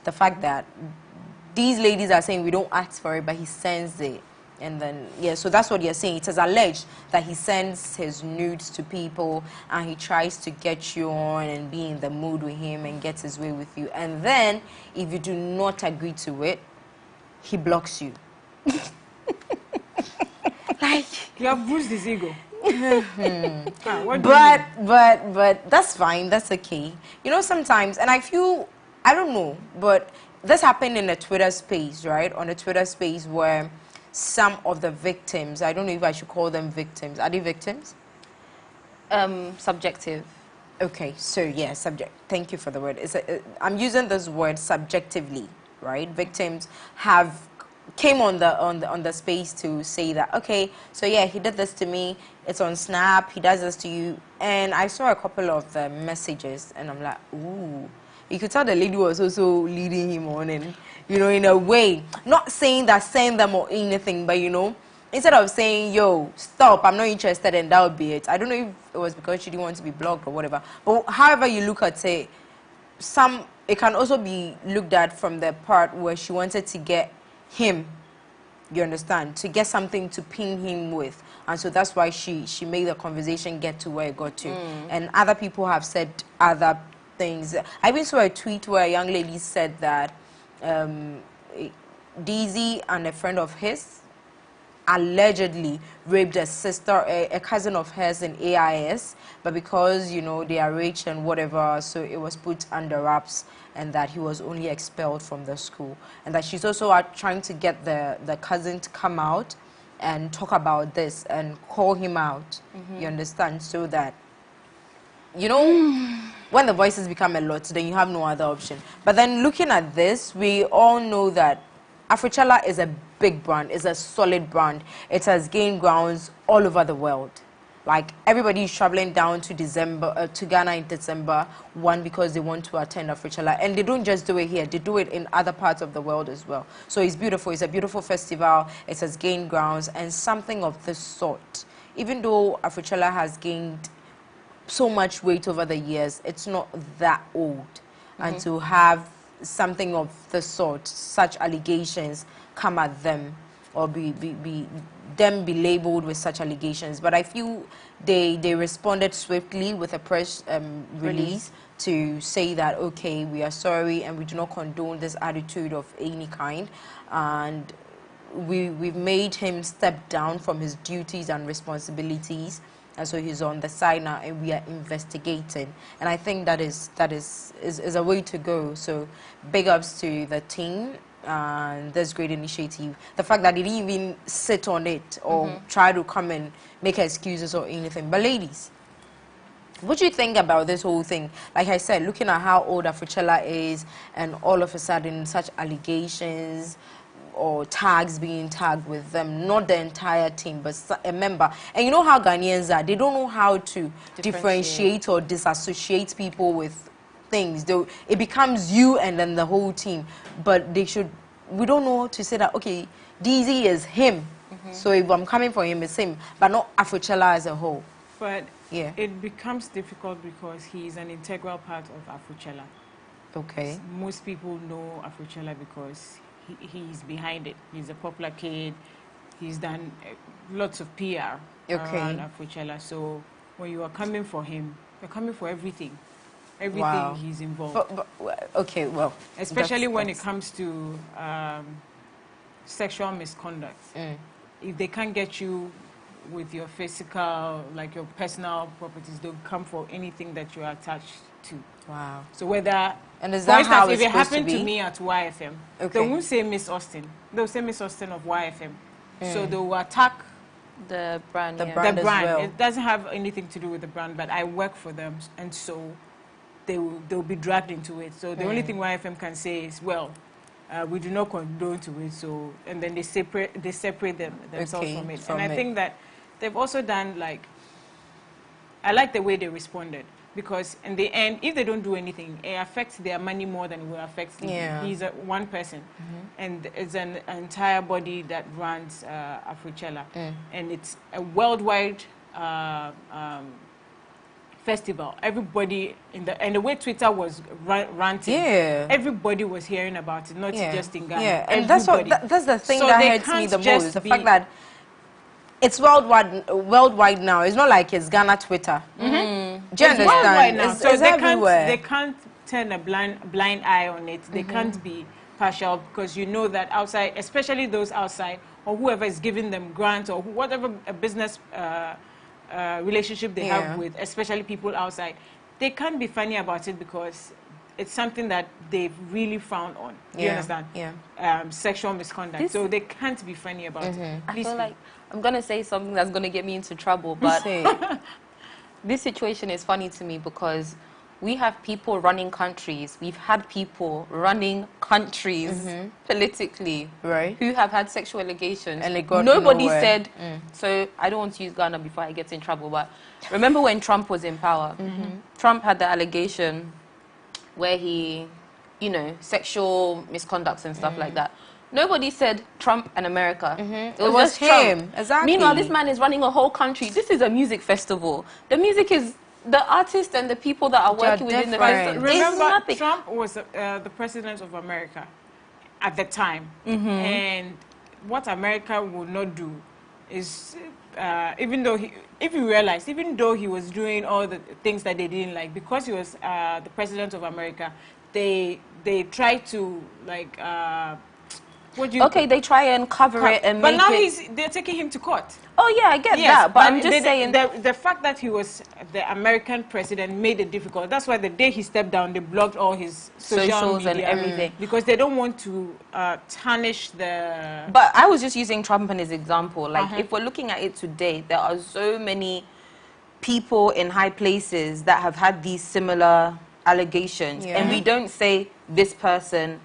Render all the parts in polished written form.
the fact that these ladies are saying we don't ask for it, but he sends it. And then, yeah, so that's what you're saying. It is alleged that he sends his nudes to people and he tries to get you on and be in the mood with him and gets his way with you. And then, if you do not agree to it, he blocks you. Like, you have bruised his ego. But that's fine. That's okay. You know, sometimes, and I feel, I don't know, but this happened in a Twitter space, right? On a Twitter space where some of the victims, I don't know if I should call them victims. Are they victims? Subjective. Okay, so yeah, thank you for the word. I'm using this word subjectively, right? Victims came on the space to say that, okay, so yeah, he did this to me. It's on Snap. He does this to you, and I saw a couple of the messages, and I'm like, ooh. You could tell the lady was also leading him on, and you know, in a way, not saying that send them or anything, but you know, instead of saying, yo, stop, I'm not interested, and that would be it. I don't know if it was because she didn't want to be blocked or whatever. But however you look at it, it can also be looked at from the part where she wanted to get him, you understand, to get something to pin him with. And so that's why she made the conversation get to where it got to. And other people have said other things. I even saw a tweet where a young lady said that DZ and a friend of his allegedly raped a sister, a cousin of hers in AIS, but because, you know, they are rich and whatever, so it was put under wraps, and that he was only expelled from the school. And that she's also trying to get the cousin to come out and talk about this and call him out, you understand, so that, you know, when the voices become a lot, then you have no other option. But then looking at this, we all know that Afrochella is a big brand, it's a solid brand. It has gained grounds all over the world. Like, everybody is traveling down to Ghana in December, one, because they want to attend Afrochella. And they don't just do it here, they do it in other parts of the world as well. So it's beautiful, it's a beautiful festival, it has gained grounds, and something of this sort. Even though Afrochella has gained so much weight over the years, it's not that old. And to have something of the sort, such allegations come at them, or be labeled with such allegations. But I feel they responded swiftly with a press release to say that, okay, we are sorry and we do not condone this attitude of any kind, and we've made him step down from his duties and responsibilities, and so he's on the side now, and we are investigating. And I think that is a way to go. So big ups to the team and this great initiative. The fact that they didn't even sit on it or try to come and make excuses or anything. But ladies, what do you think about this whole thing? Like I said, looking at how old Afrochella is, and all of a sudden such allegations or tags being tagged with them, not the entire team, but a member. And you know how Ghanaians are, they don't know how to differentiate or disassociate people with things. It becomes you and then the whole team. But we don't know how to say that, okay, DZ is him. So if I'm coming for him, it's him, but not Afrochella as a whole. But yeah, it becomes difficult because he's an integral part of Afrochella. Okay. Most people know Afrochella because he's behind it. He's a popular kid. He's done lots of PR around Afrochella. So when you are coming for him, you're coming for everything. Everything he's involved. Okay, well. Especially when it comes to sexual misconduct. If they can't get you with your physical, like your personal properties, they'll come for anything that you're attached to. Wow. So whether... And is that how it's if it supposed happened to be? to me at YFM, they won't say Miss Austin. They'll say Miss Austin of YFM. So they will attack the brand. The brand as well. It doesn't have anything to do with the brand, but I work for them, and so they'll be dragged into it. So the only thing YFM can say is, well, we do not condone to it. So, and then they separate themselves from it. And I think that they've also done, like, I like the way they responded. Because in the end, if they don't do anything, it affects their money more than it will affect him. He's one person. And it's an entire body that runs Afrochella. And it's a worldwide festival, everybody and the way Twitter was ranting, everybody was hearing about it, not just in Ghana. Yeah, and that's the thing that hurts me the most. The fact that it's worldwide now. It's not like it's Ghana Twitter. Do you understand? Worldwide now. It's everywhere. They can't turn a blind eye on it. They can't be partial, because you know that outside, especially those outside, or whoever is giving them grants or whatever a business relationship they have with, especially people outside, they can't be funny about it because it's something that they've really found on. You understand? Sexual misconduct. So they can't be funny about it. I feel like I'm going to say something that's going to get me into trouble, but this situation is funny to me because we have people running countries. We've had people running countries politically who have had sexual allegations. And nobody said, so I don't want to use Ghana before I get in trouble, but remember when Trump was in power? Trump had the allegation where he, you know, sexual misconducts and stuff like that. Nobody said Trump and America. It was just him. Trump. Exactly. Meanwhile, this man is running a whole country. This is a music festival. The music is the artists and the people that are working within the festival. Remember, Trump was the president of America at the time. And what America would not do is, even though he was doing all the things that they didn't like, because he was the president of America, they tried to, like, they try and cover it and but make now it... they're taking him to court. Oh yeah, I get that, but I'm just saying the fact that he was the American president made it difficult. That's why the day he stepped down, they blocked all his socials media and everything because they don't want to tarnish the. But I was just using Trump as an example. Like if we're looking at it today, there are so many people in high places that have had these similar allegations, and we don't say this person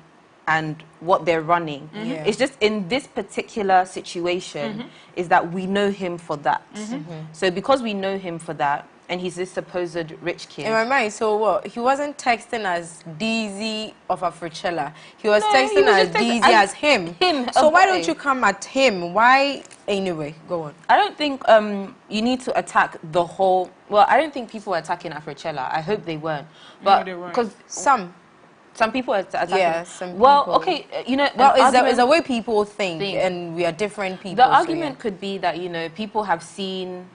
and what they're running. It's just in this particular situation is that we know him for that. So because we know him for that, and he's this supposed rich kid. In my mind, so what? He wasn't texting as DZ of Afrochella. He was texting as DZ as him. So why don't you come at him? Why? Anyway, go on. I don't think you need to attack the whole... Well, I don't think people were attacking Afrochella. I hope they weren't. But because some people are attacking. Yeah, some people. Well, okay, you know... Well, it's the way people think, and we are different people. The argument could be that, you know, people have seen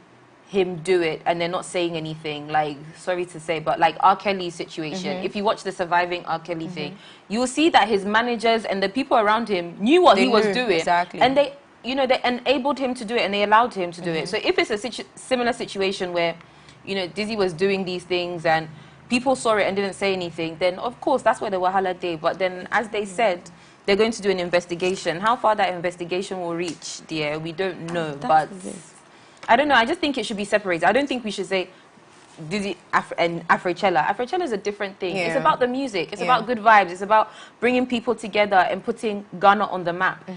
him do it and they're not saying anything. Like, sorry to say, but like R. Kelly's situation, if you watch the Surviving R. Kelly thing, you will see that his managers and the people around him knew what he was doing. Exactly. And they, you know, they enabled him to do it and they allowed him to do it. So if it's a similar situation where, you know, Dizzy was doing these things and people saw it and didn't say anything, then of course that's where the Wahala Day. But then, as they said, they're going to do an investigation. How far that investigation will reach, dear, we don't know. But I don't know. I just think it should be separated. I don't think we should say Dizzy and Afrochella. Afrochella is a different thing. It's about the music. It's about good vibes. It's about bringing people together and putting Ghana on the map.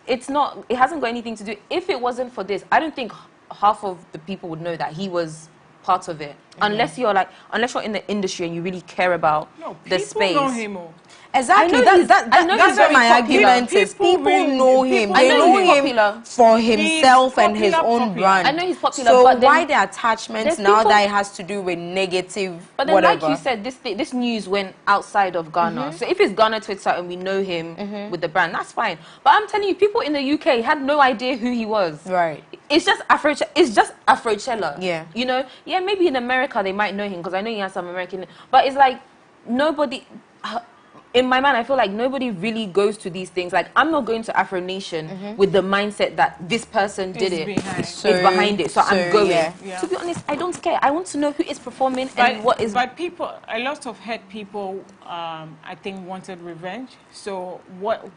It's not. It hasn't got anything to do. If it wasn't for this, I don't think half of the people would know that he was part of it, unless you're in the industry and you really care about the space. People know him. Exactly. That's what my argument is. People know him. They know him for himself and his own brand. I know he's popular. So but why the attachments now that it has to do with negative? But then, like you said, this news went outside of Ghana. So if it's Ghana Twitter and we know him with the brand, that's fine. But I'm telling you, people in the UK had no idea who he was. Right. It's just Afrochella. Yeah. You know. Yeah. Maybe in America they might know him because I know he has some American. But it's like nobody. In my mind, I feel like nobody really goes to these things. Like, I'm not going to Afro Nation with the mindset that this person did it. It's behind it. So I'm going. To be honest, I don't care. I want to know who is performing and what is... But people, a lot of hurt people, I think, wanted revenge. So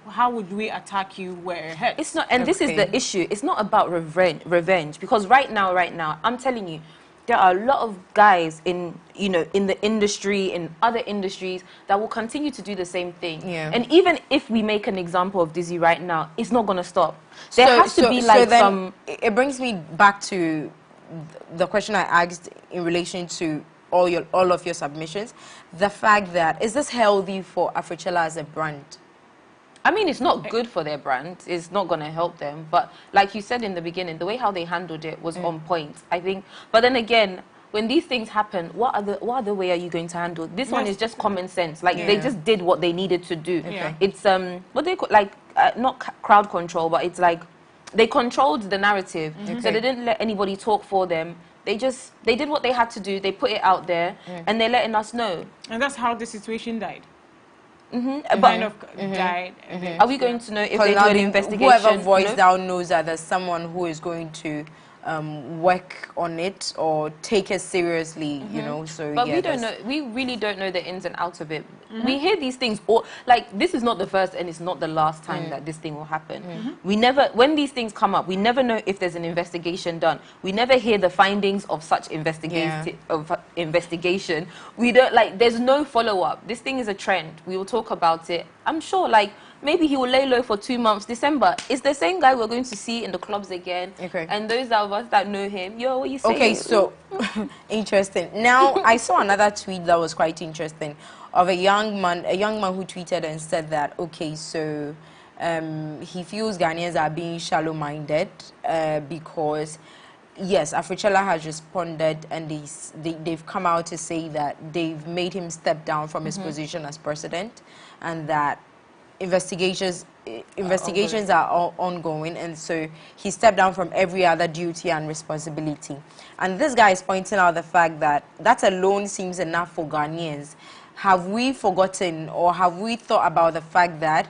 how would we attack you where hurt? It's not, and this is the issue. It's not about revenge. Because right now, I'm telling you, there are a lot of guys in the industry, in other industries, that will continue to do the same thing. And even if we make an example of Dizzy right now, it's not going to stop. There has to be like some... It brings me back to the question I asked in relation to all of your submissions. The fact that, is this healthy for Afrochella as a brand? I mean, it's not good for their brand. It's not going to help them. But like you said in the beginning, the way how they handled it was on point, I think. But then again, when these things happen, what other way are you going to handle? This one is just common sense. Like they just did what they needed to do. Okay. It's what they call, like not crowd control, but it's like they controlled the narrative. So they didn't let anybody talk for them. They did what they had to do. They put it out there, and they're letting us know. And that's how the situation died. But Kind of died. And then are we going to know if they Because do now an investigation? whoever voiced No? out knows that there's someone who is going to work on it or take it seriously, you know. So But yeah, we don't know. We really don't know the ins and outs of it. We hear these things, or like this is not the first and it's not the last time that this thing will happen. We never, when these things come up, we never know if there's an investigation done. We never hear the findings of such investigation. We don't like. There's no follow up. This thing is a trend. We will talk about it. I'm sure, like. Maybe he will lay low for 2 months. December, it's the same guy we're going to see in the clubs again. Okay. And those of us that know him, yo, what you saying? Okay, so interesting. Now I saw another tweet that was quite interesting of a young man who tweeted and said that okay, so he feels Ghanaians are being shallow-minded because yes, Africhella has responded and they've come out to say that they've made him step down from his position as president, and that investigations are ongoing, and so he stepped down from every other duty and responsibility. And this guy is pointing out the fact that that alone seems enough for Ghanaians. Have we forgotten, or have we thought about the fact that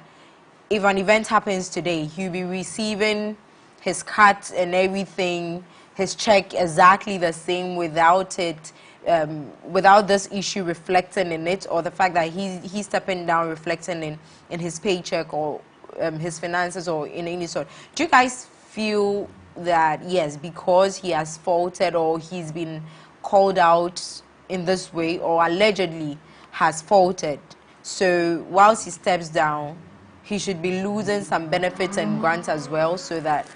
if an event happens today, he'll be receiving his cut and everything, his check exactly the same without it, without this issue reflecting in it, or the fact that he's stepping down reflecting in his paycheck or his finances or in any sort. Do you guys feel that, yes, because he has faulted or he's been called out in this way or allegedly has faulted, so whilst he steps down, he should be losing some benefits and grants as well, so that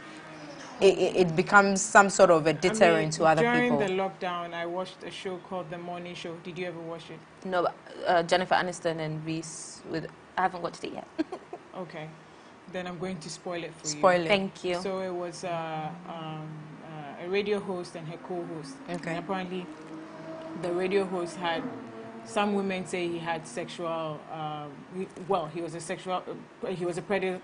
it becomes some sort of a deterrent to other people? During the lockdown, I watched a show called The Morning Show. Did you ever watch it? No, Jennifer Aniston and Reese I haven't watched it yet. Okay. Then I'm going to spoil it for you. Spoil it. Thank you. So it was a radio host and her co-host. Okay. And apparently, the radio host had, some women say he had sexual, he was a sexual, he was a predator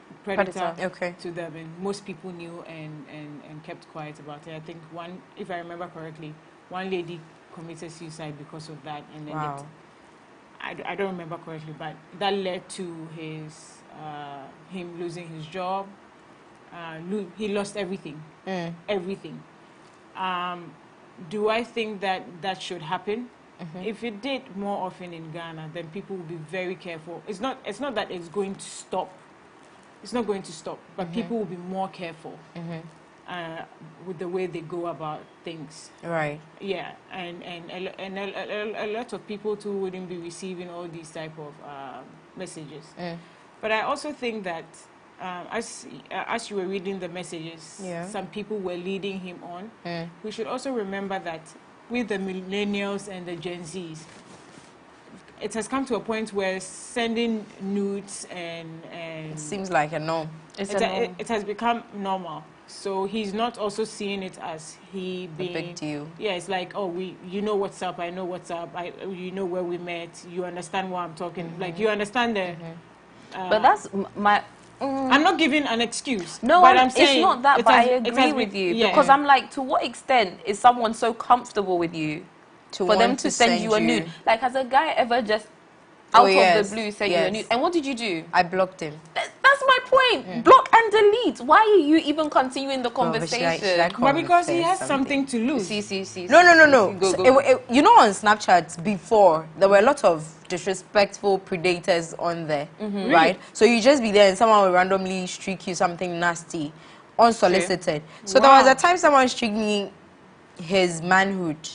Okay. to them, and most people knew and kept quiet about it. I think one, if I remember correctly, one lady committed suicide because of that, and then Wow. I don't remember correctly, but that led to his him losing his job. He lost everything, everything. Do I think that that should happen? If it did more often in Ghana, then people will be very careful. It's not that it's going to stop. It's not going to stop, but people will be more careful with the way they go about things. Right. Yeah, and a lot of people too wouldn't be receiving all these type of messages. But I also think that as you were reading the messages, some people were leading him on. We should also remember that with the millennials and the Gen Zs, it has come to a point where sending nudes and It seems like a norm. it has become normal. So he's not also seeing it as he being a big deal. Yeah, it's like, oh, you know what's up, I know what's up, you know where we met, you understand what I'm talking, like you understand the. But that's my. I'm not giving an excuse. No, but I'm saying it's not that. it But has- I it agree has with been- you because I'm like, to what extent is someone so comfortable with you for them want to send you a nude? Like, has a guy ever just out of the blue sent you a nude? And what did you do? I blocked him. That's my point. Block and delete. Why are you even continuing the but should I conversation? call But because he confess has something to lose. See. No. Go, So go. you know, on Snapchat before, there were a lot of disrespectful predators on there, right? So you just be there and someone will randomly streak you something nasty, unsolicited. So there was a time someone streaked me his manhood,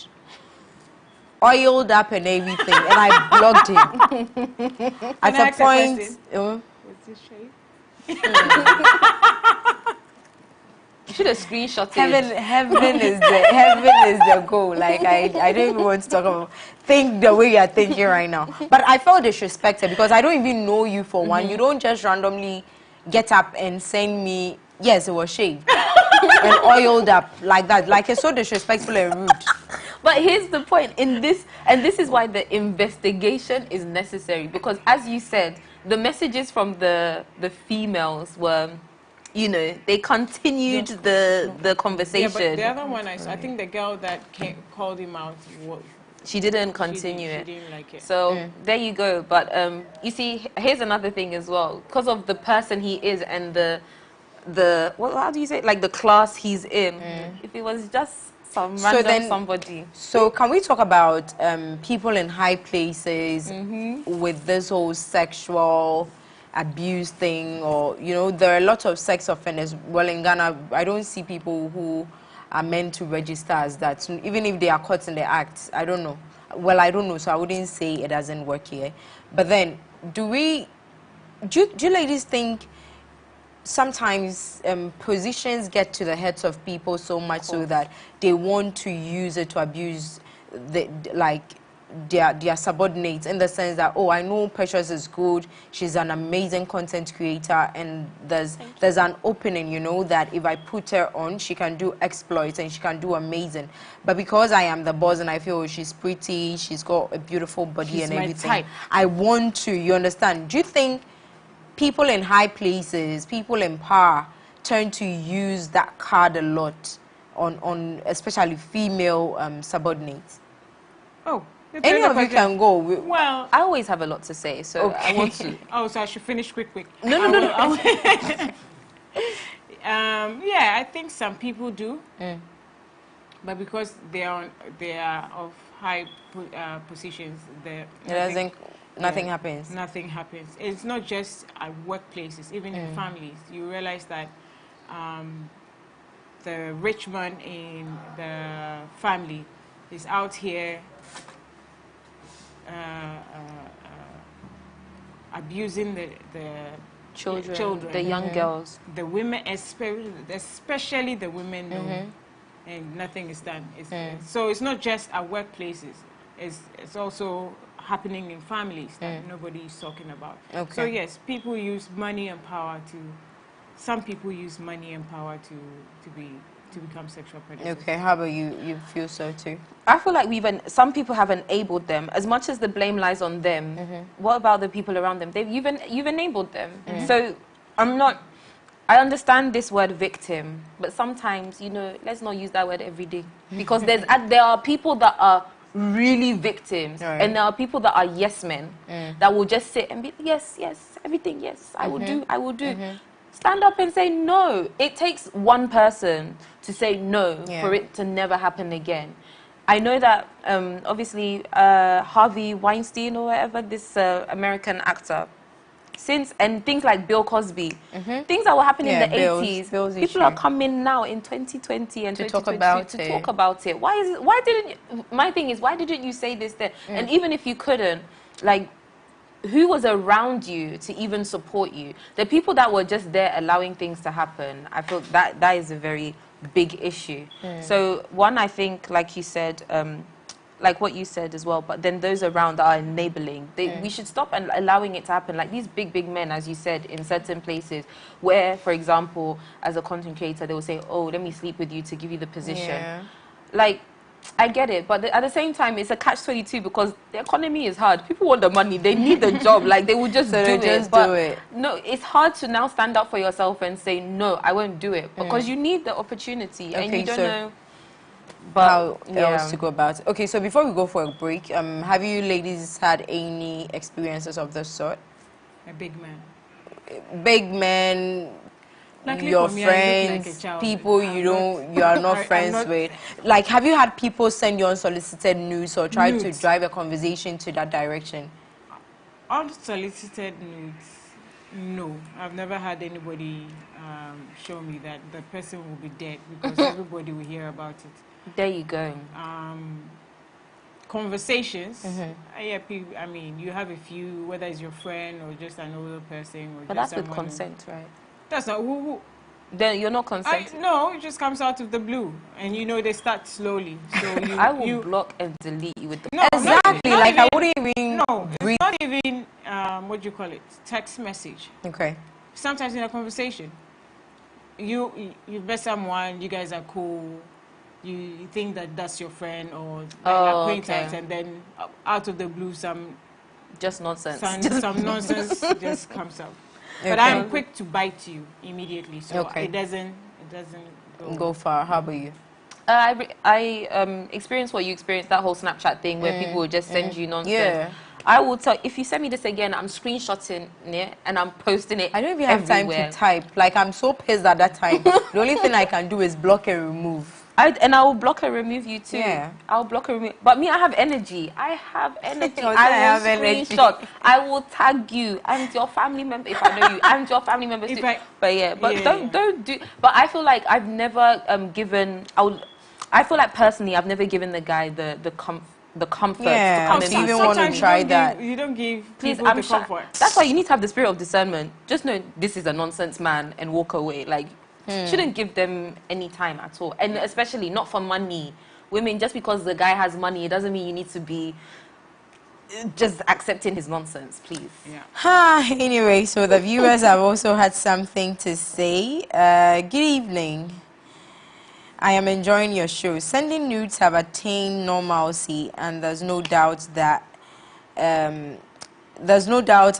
oiled up and everything, and I blocked him. At I a ask a point, question? What's his shape? You should have screenshotted it. heaven is the goal. Like I don't even want to talk about think the way you're thinking right now. But I felt disrespected because I don't even know you for one. You don't just randomly get up and send me. Yes, it was shaved and oiled up like that. Like it's so disrespectful and rude. But here's the point in this, and this is why the investigation is necessary, because as you said, the messages from the females were, you know, they continued the conversation. Yeah, but the other one, I think the girl that called him out, she didn't continue it. She didn't like it. So there you go. But you see, here's another thing as well. Because of the person he is and how do you say it? Like the class he's in. If it was just some random somebody. So can we talk about people in high places with this whole sexual abuse thing, or you know, there are a lot of sex offenders. Well, in Ghana, I don't see people who are meant to register as that, even if they are caught in the act. I don't know. Well, I don't know, so I wouldn't say it doesn't work here. But then, do you ladies think sometimes positions get to the heads of people so much so that they want to use it to abuse their subordinates, in the sense that, oh, I know Precious is good, she's an amazing content creator, and there's an opening, you know, that if I put her on, she can do exploits and she can do amazing. But because I am the boss and I feel, oh, she's pretty, she's got a beautiful body, she's and everything, type. I want to, you understand? Do you think people in high places, people in power, tend to use that card a lot on especially female subordinates? Oh, any of you can go. Well, I always have a lot to say, so I want to. Oh, so I should finish quick. No. Yeah, I think some people do, but because they are of high positions, nothing happens. Nothing happens. It's not just at workplaces, even in families. You realize that the rich man in the family is out here abusing the children, the young girls. The women, especially the women, know, and nothing is done. So it's not just at workplaces. It's also happening in families that nobody is talking about. Okay. So yes, people use money and power some people use money and power to become sexual predators. Okay, how about you? You feel so too? I feel like some people have enabled them. As much as the blame lies on them, what about the people around them? You've enabled them. So I understand this word victim, but sometimes, you know, let's not use that word every day, because there are people that are really victims, and there are people that are yes men that will just sit and be yes, everything, yes, I will do. Stand up and say no. It takes one person to say no for it to never happen again. I know that obviously Harvey Weinstein or whatever, this American actor, and things like Bill Cosby, things that were happening in the 80s, people are coming now in 2020 and 2022 to talk about it. My thing is, why didn't you say this then? And even if you couldn't, like, who was around you to even support you? The people that were just there allowing things to happen, I feel that is a very big issue. So one, I think, like you said, like what you said as well, but then those around that are enabling, we should stop and allowing it to happen. Like these big men, as you said, in certain places where, for example, as a content creator, they will say, oh, let me sleep with you to give you the position. Like, I get it, but at the same time, it's a catch-22, because the economy is hard. People want the money. They need the job. Like, they will just do it. No, it's hard to now stand up for yourself and say, no, I won't do it, because you need the opportunity, and you don't know how else to go about it. Okay, so before we go for a break, have you ladies had any experiences of this sort? A big man. Big man... Luckily your me, friends, like people you are not friends with. Like, have you had people send you unsolicited nudes or try to drive a conversation to that direction? Unsolicited nudes, no. I've never had anybody show me that the person will be dead, because everybody will hear about it. There you go. Conversations, yeah, I mean, you have a few, whether it's your friend or just an older person. But that's with consent, right? That's not who. Then you're not consenting. No, it just comes out of the blue, and you know they start slowly. So I will block and delete you with the exactly. Not like even, I wouldn't even. No, it's not even what do you call it? Text message. Okay. Sometimes in a conversation, you met someone, you guys are cool, you think that that's your friend or like Oh, acquaintance, okay. and then out of the blue, Just nonsense. some nonsense just comes out. Okay. But I'm quick to bite you immediately, so Okay. it doesn't Go far. How about you? I experienced what you experienced, that whole Snapchat thing where people would just send you nonsense. Yeah. I will tell, if you send me this again, I'm screenshotting it and I'm posting it I don't even have time everywhere. to type. Like, I'm so pissed at that time. The only thing I can do is block and remove. And I will block and remove you too. Yeah. I'll block and remove. But me, I have energy. I have energy. Also, I I will have energy. screenshot. I will tag you and your family member if I know you and your family members too. But yeah, but don't do. But I feel like I've never given. I feel like personally, I've never given the guy the comfort Yeah, to come to in. even want to Sometimes try that. You don't give Please, people I'm the sure. comfort. That's why you need to have the spirit of discernment. Just know this is a nonsense man and walk away. Like, shouldn't give them any time at all. And especially not for money. Women, just because the guy has money, it doesn't mean you need to be just accepting his nonsense, please. Yeah. Anyway, so the viewers have also had something to say. Good evening. I am enjoying your show. Sending nudes have attained normalcy, and there's no doubt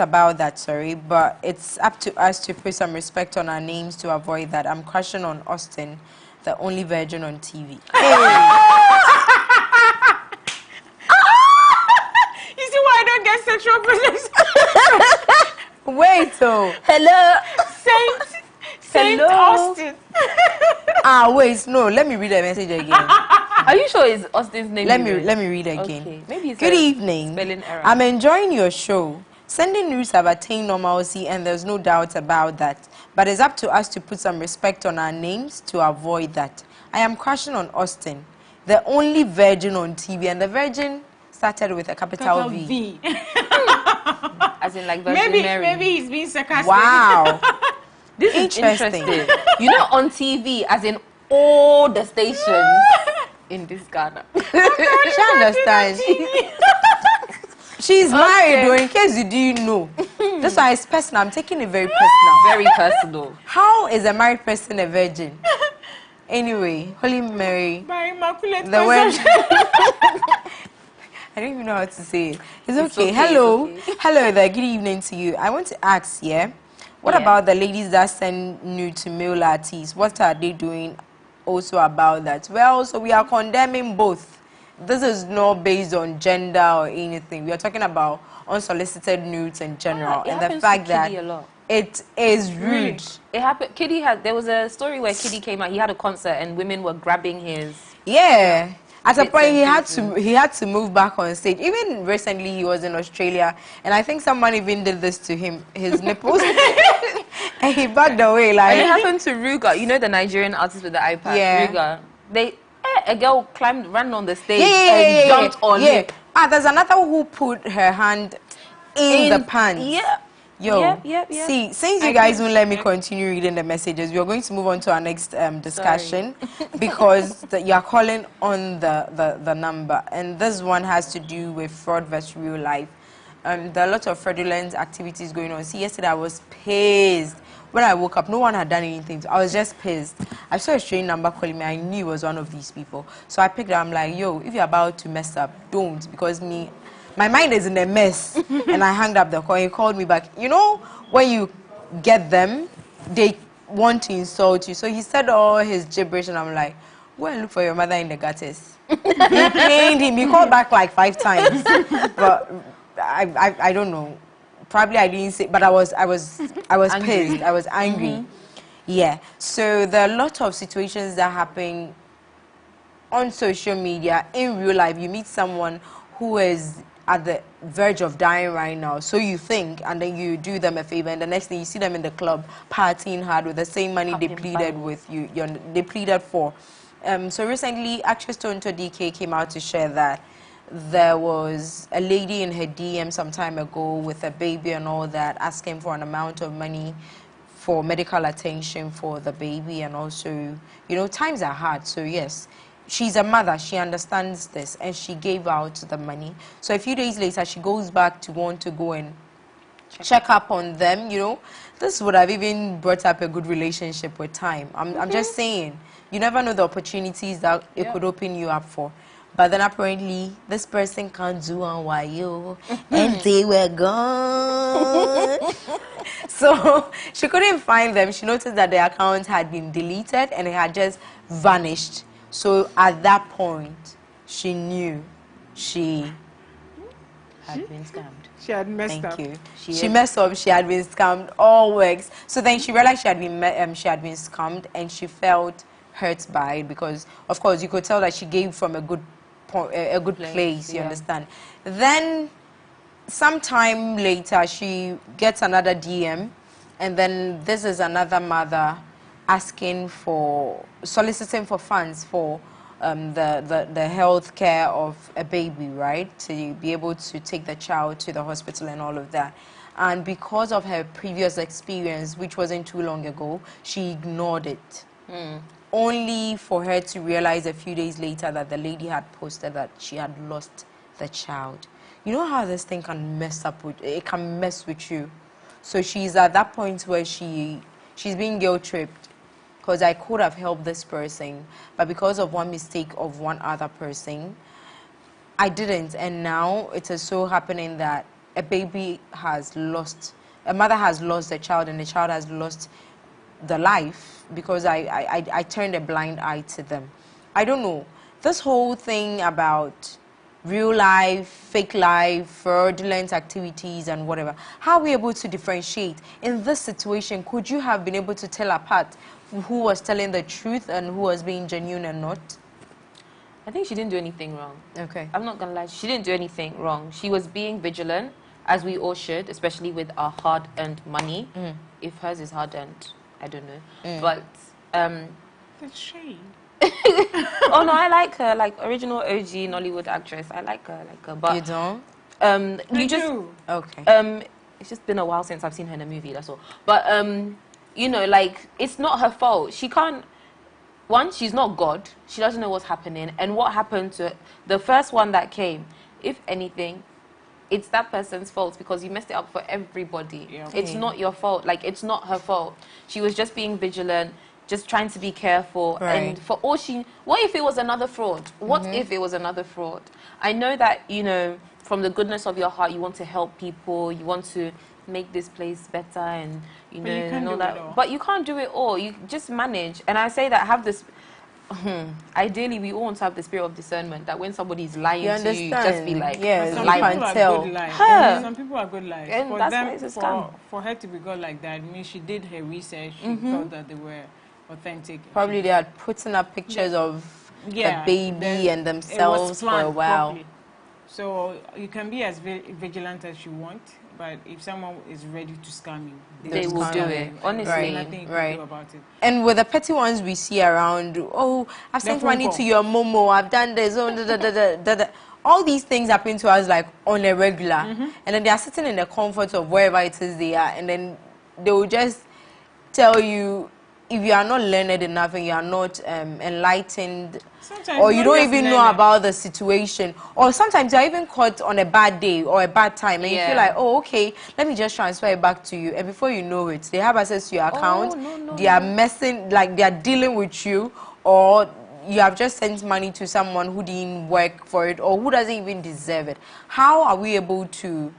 about that, sorry, but it's up to us to put some respect on our names to avoid that. I'm crushing on Austin, the only virgin on TV. You see why I don't get sexual possession? Wait, so Hello. Saint Austin. wait, no, let me read the message again. Are you sure it's Austin's name? Let me read again. Okay. Maybe it's Good a evening. spelling error. I'm enjoying your show. Sending news have attained normalcy, and there's no doubt about that. But it's up to us to put some respect on our names to avoid that. I am crushing on Austin, the only virgin on TV, and the virgin started with a capital V. As in like Virgin Mary. Maybe he's being sarcastic. Wow. This is interesting. You know, on TV, as in all the stations in this Ghana. She understands. She's married, though, in case you didn't know. That's why it's personal. I'm taking it very personal. Very personal. How is a married person a virgin? Anyway, Holy Mary. By immaculate The word. conception. I don't even know how to say it. It's It's okay. okay, Hello. it's okay. Hello there. Good evening to you. I want to ask, what Yeah. about the ladies that send nude to male artists? What are they doing also about that? Well, so we are condemning both. This is not based on gender or anything. We are talking about unsolicited nudes in general. It And the happens fact to that Kiddy a lot. it is rude. It happened. There was a story where Kiddy came out. He had a concert and women were grabbing his. Yeah. At a Bits point, and he had to move back on stage. Even recently, he was in Australia, and I think someone even did this to him, his nipples, and he backed away. And Like it happened to Ruga. You know the Nigerian artist with the iPad. Yeah. Ruga. A girl ran on the stage and jumped on him. There's another who put her hand in the pants. Yeah. Yo, Yep. see, since you guys won't let me continue reading the messages, we are going to move on to our next discussion because you are calling on the number, and this one has to do with fraud versus real life. There are a lot of fraudulent activities going on. See, yesterday I was pissed. When I woke up, no one had done anything. I was just pissed. I saw a strange number calling me. I knew it was one of these people. So I picked it up. I'm like, yo, if you're about to mess up, don't, because my mind is in a mess. And I hung up the call. He called me back. You know, when you get them, they want to insult you. So he said all his gibberish, and I'm like, go and look for your mother in the gutters. He pained him. He called back like 5 times. But I don't know. Probably I didn't say, but I was pissed. I was angry. Yeah. So there are a lot of situations that happen on social media. In real life, you meet someone who is at the verge of dying right now, so you think, and then you do them a favor, and the next thing you see them in the club partying hard with the same money they pleaded with you. They pleaded for. So recently, actress Tonto DK came out to share that there was a lady in her DM some time ago with a baby and all that, asking for an amount of money for medical attention for the baby, and also, you know, times are hard. So yes, she's a mother, she understands this, and she gave out the money. So a few days later, she goes back to want to go and check up on them, you know. This would have even brought up a good relationship with time. I'm just saying, you never know the opportunities that it could open you up for. But then apparently, this person can't do on why you, and they were gone. So she couldn't find them. She noticed that the account had been deleted and it had just vanished. So at that point, she knew she had been scammed. She had messed up. Thank you. She messed up. She had been scammed. All works. So then she realized she had been scammed, and she felt hurt by it because, of course, you could tell that she gave from a good place. You understand? Then, sometime later, she gets another DM, and then this is another mother soliciting for funds for the health care of a baby, right? To be able to take the child to the hospital and all of that. And because of her previous experience, which wasn't too long ago, she ignored it. Only for her to realize a few days later that the lady had posted that she had lost the child. You know how this thing can mess with you. So she's at that point where she's being guilt-tripped. Because I could have helped this person, but because of one mistake of one other person, I didn't. And now it is so happening that a mother has lost the child, and the child has lost the life because I turned a blind eye to them. I don't know. This whole thing about real life, fake life, fraudulent activities and whatever, how are we able to differentiate? In this situation, could you have been able to tell apart who was telling the truth and who was being genuine and not? I think she didn't do anything wrong. Okay. I'm not going to lie. She didn't do anything wrong. She was being vigilant, as we all should, especially with our hard-earned money. If hers is hard-earned, I don't know. But... The shade. Oh, no, I like her. Like, original OG Nollywood actress. I like her. But, you don't? You just... do. Okay. It's just been a while since I've seen her in a movie, that's all. But, you know, like, it's not her fault. She can't... One, she's not God. She doesn't know what's happening. And what happened to the first one that came, if anything, it's that person's fault because you messed it up for everybody. Yeah. It's not your fault. Like, it's not her fault. She was just being vigilant, just trying to be careful. Right. And for all what if it was another fraud? What if it was another fraud? I know that, you know, from the goodness of your heart, you want to help people, you want to make this place better and, you know, and all that. But you can't do it all. You just manage. And I say that have this... Ideally, we all want to have the spirit of discernment that when somebody is lying to you, just be like, some people are good liars. Some people are good liars. And for that's them, why it's a scam. For her to be good like that, I mean, she did her research. She felt that they were authentic. Probably they had putting up pictures of the baby and themselves for a while. Properly. So you can be as vigilant as you want, but if someone is ready to scam you, they will do it. Honestly, there's nothing you can do about it. And with the petty ones we see around, oh, I've sent money to your momo, I've done this, oh, all these things happen to us like on a regular, and then they are sitting in the comfort of wherever it is they are, and then they will just tell you, if you are not learned enough and you are not enlightened, sometimes or you don't even know about the situation, or sometimes you're even caught on a bad day or a bad time and you feel like, oh, okay, let me just transfer it back to you, and before you know it, they have access to your account, they are messing, like they are dealing with you, or you have just sent money to someone who didn't work for it or who doesn't even deserve it. How are we able to,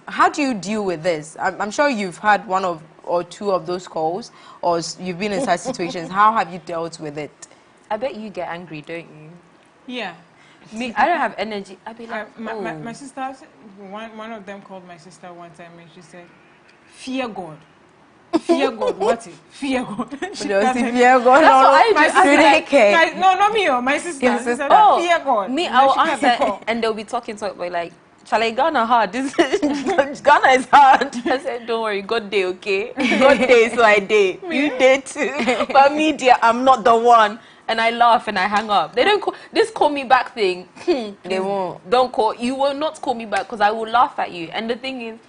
how do you deal with this? I'm sure you've had one or two of those calls, or you've been in such situations. How have you dealt with it? I bet you get angry, don't you? Yeah. Me, I don't have energy. I'd be like, my sister, one of them called my sister one time and she said, fear God. Fear God, what is fear God? Fear God. That's what I do. No, not me, my sister. Your sister. Fear God. Me, I will answer and they'll be talking to me like, Charlie, Ghana hard. Ghana is hard. I said, don't worry, God day, okay? God day, so I day. You day too. But me, dear, I'm not the one. And I laugh and I hang up. They don't call this call me back thing. They won't. Don't call. You will not call me back because I will laugh at you. And the thing is,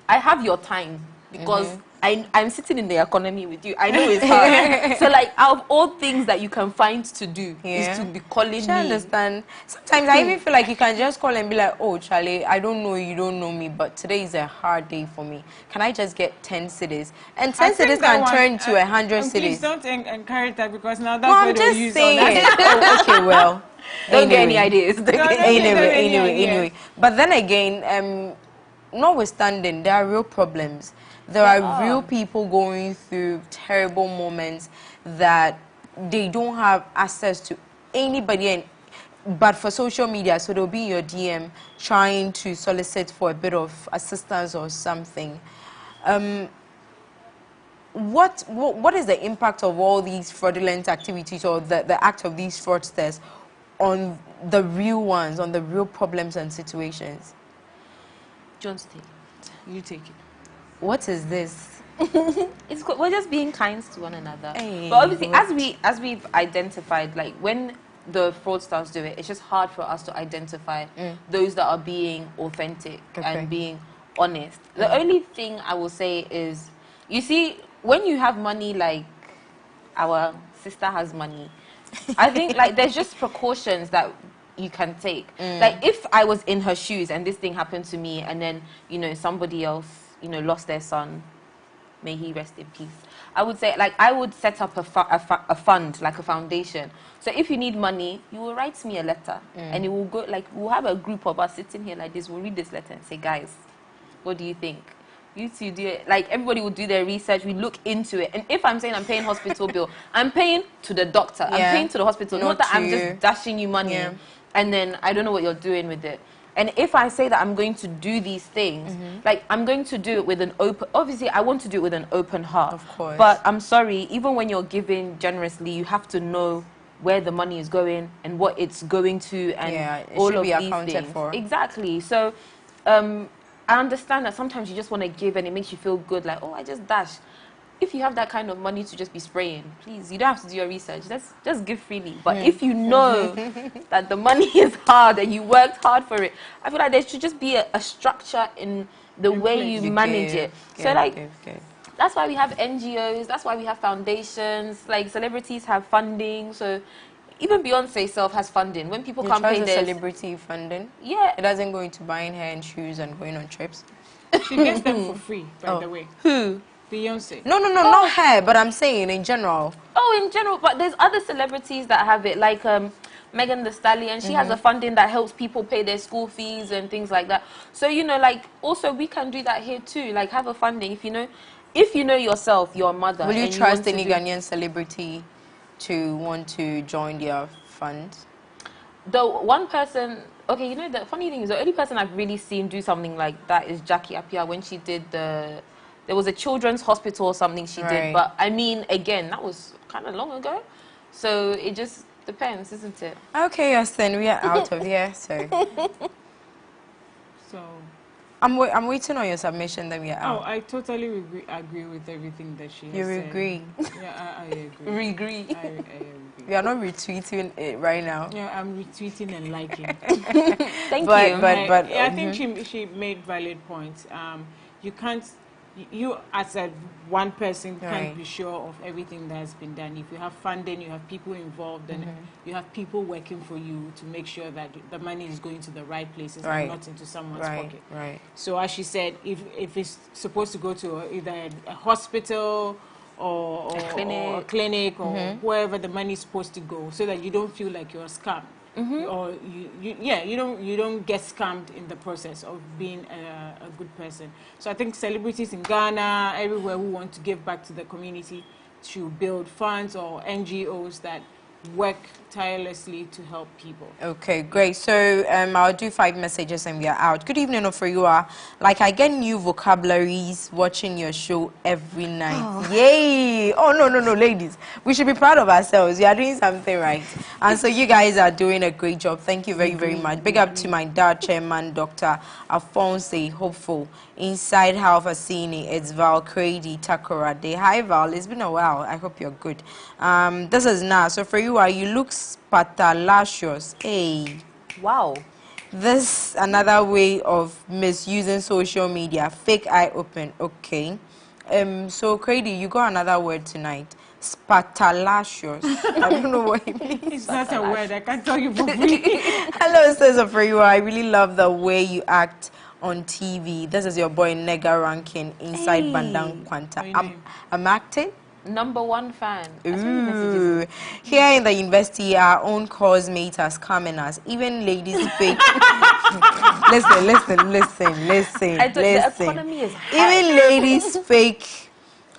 I have your time because I'm sitting in the economy with you. I know it's hard. So like, out of all things that you can find to do is to be calling I me. understand. Sometimes I even feel like you can just call and be like, oh, Charlie, I don't know you, don't know me, but today is a hard day for me. Can I just get 10 cities? And 10 cities can turn to 100 Please cities. don't encourage that, because now that's No, what I'm they'll just use saying. on that. Oh, okay, well. Don't get any ideas. Don't get any Anyway. But then again, notwithstanding, there are real problems. There are real people going through terrible moments that they don't have access to anybody but for social media. So they'll be in your DM trying to solicit for a bit of assistance or something. What is the impact of all these fraudulent activities, or the act of these fraudsters, on the real ones, on the real problems and situations? Jones, take it. You take it. What is this? We're just being kind to one another. Hey, but obviously, as we've identified, like when the fraudsters do it, it's just hard for us to identify those that are being authentic and being honest. The only thing I will say is, you see, when you have money, like our sister has money, I think like there's just precautions that you can take. Like if I was in her shoes and this thing happened to me, and then somebody else lost their son, may he rest in peace, I would say, like, I would set up a fund, like a foundation. So if you need money, you will write me a letter, and it will go, like, we'll have a group of us sitting here like this. We'll read this letter and say, guys, what do you think? You two do it. Like, everybody will do their research. We look into it. And if I'm saying I'm paying hospital bill, I'm paying to the doctor. I'm paying to the hospital. Not that I'm just dashing you money, and then I don't know what you're doing with it. And if I say that I'm going to do these things, like, I'm going to do it with an open... Obviously, I want to do it with an open heart. Of course. But I'm sorry, even when you're giving generously, you have to know where the money is going and what it's going to, and it all should of be these accounted things. for. Exactly. So, I understand that sometimes you just want to give and it makes you feel good, like, oh, I just dash. If you have that kind of money to just be spraying, please, you don't have to do your research. Just give freely. But if you know that the money is hard and you worked hard for it, I feel like there should just be a structure in the way you manage it. So, like, that's why we have NGOs. That's why we have foundations. Like, celebrities have funding. So even Beyonce self has funding. When people come pay their celebrity funding. Yeah. It doesn't go into buying hair and shoes and going on trips. She gets them for free, by the way. Who? Beyonce. No, not hair, but I'm saying in general. Oh, in general, but there's other celebrities that have it, like Megan Thee Stallion. She has a funding that helps people pay their school fees and things like that. So, like, also we can do that here too. Like, have a funding. If you know yourself, your mother. Will you trust any Ghanaian celebrity to want to join their fund? The one person... Okay, the funny thing is, the only person I've really seen do something like that is Jackie Appiah, when she did there was a children's hospital or something she did. But, I mean, again, that was kind of long ago. So it just depends, isn't it? Okay, Austin, we are out of here, so... So... I'm waiting on your submission, then we are out. Oh, I totally agree with everything that she has said. You agree? Yeah, I agree. We agree. I agree. We are not retweeting it right now. Yeah, I'm retweeting and liking. Thank you. But I think she made valid points. You can't... You as one person can't be sure of everything that has been done. If you have funding, you have people involved, and you have people working for you to make sure that the money is going to the right places and not into someone's pocket. Right. So as she said, if it's supposed to go to either a hospital or a clinic or wherever the money is supposed to go, so that you don't feel like you're scammed. Or you don't get scammed in the process of being a good person. So I think celebrities in Ghana, everywhere, who want to give back to the community, to build funds or NGOs that work tirelessly to help people. Okay, great. So I'll do 5 messages and we are out. Good evening, Ofriua. Like, I get new vocabularies watching your show every night. Oh. Yay! Oh, no, ladies. We should be proud of ourselves. We are doing something right. And so you guys are doing a great job. Thank you very, very much. Big up to my dad, Chairman, Dr. Alphonse Hopeful. Inside Half Asini, it's Val Crady Takora Day. Hi, Val. It's been a while. I hope you're good. This is Na. So for you, you look spatalicious. Hey. Wow. This another way of misusing social media. Fake eye open. Okay. So Crady, you got another word tonight. Spatalicious. I don't know what it means. It's not a word. I can't tell you for free. Hello, says Afriwa. I really love the way you act on TV. This is your boy Nega Rankin inside Hey. Bandang Quanta. What do you mean? I'm acting. #1 fan. I saw your Ooh. messages. Here in the university, our own course mate has come in us. Even ladies fake. listen. The economy is high. Even ladies fake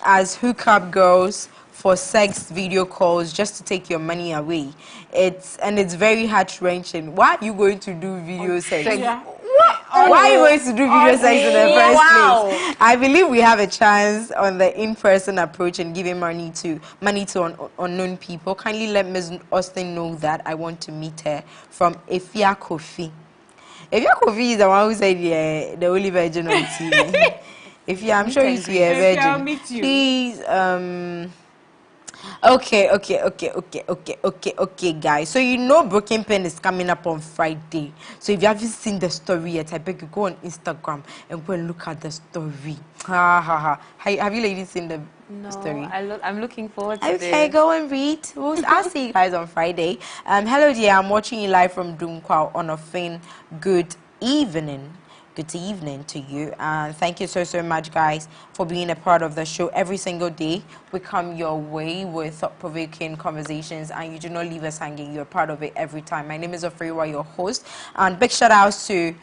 as hookup girls for sex video calls just to take your money away. It's very heart wrenching. Why are you going to do video sex? Yeah. Why are you going to do video sex in the first Wow. place? I believe we have a chance on the in-person approach and giving money to unknown people. Kindly let Ms. Austin know that I want to meet her from Efia Kofi. Efia Kofi is the one who said the only virgin on TV. Efia, I'm sure you see a Efia, virgin. I'll meet you. Please, Okay, guys. So you know Broken Pen is coming up on Friday. So if you haven't seen the story yet, I beg you go on Instagram and go and look at the story. Have you ladies seen the story? I'm looking forward to Okay, this. go and read. I'll see you guys on Friday. Hello dear, I'm watching you live from Dunkwao on a fin. Good evening. Good evening to you, and thank you so much, guys, for being a part of the show. Every single day we come your way with thought-provoking conversations, and you do not leave us hanging. You're part of it every time. My name is Afriwa, your host, and big shout outs to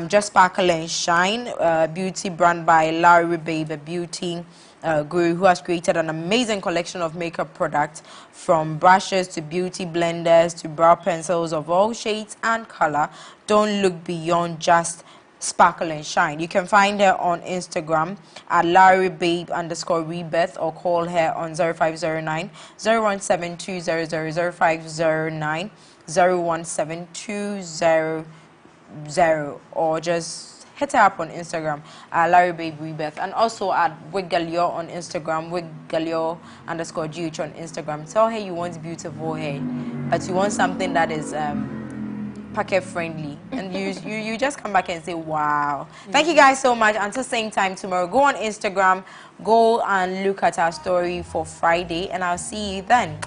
Just Sparkle and Shine, beauty brand by Larry Babe, a beauty guru who has created an amazing collection of makeup products, from brushes to beauty blenders to brow pencils of all shades and color. Don't look beyond just Sparkle and Shine. You can find her on Instagram at LarryBabe_rebirth or call her on 0509 0172000509 017200, or just hit her up on Instagram at LarryBabeRebirth, and also at Wiggalio on Instagram, Wiggalio_GH on Instagram. Tell her you want beautiful hair, but you want something that is pocket friendly, and you just come back and say wow. Thank you guys so much. Until same time tomorrow, go on Instagram, go and look at our story for Friday, and I'll see you then.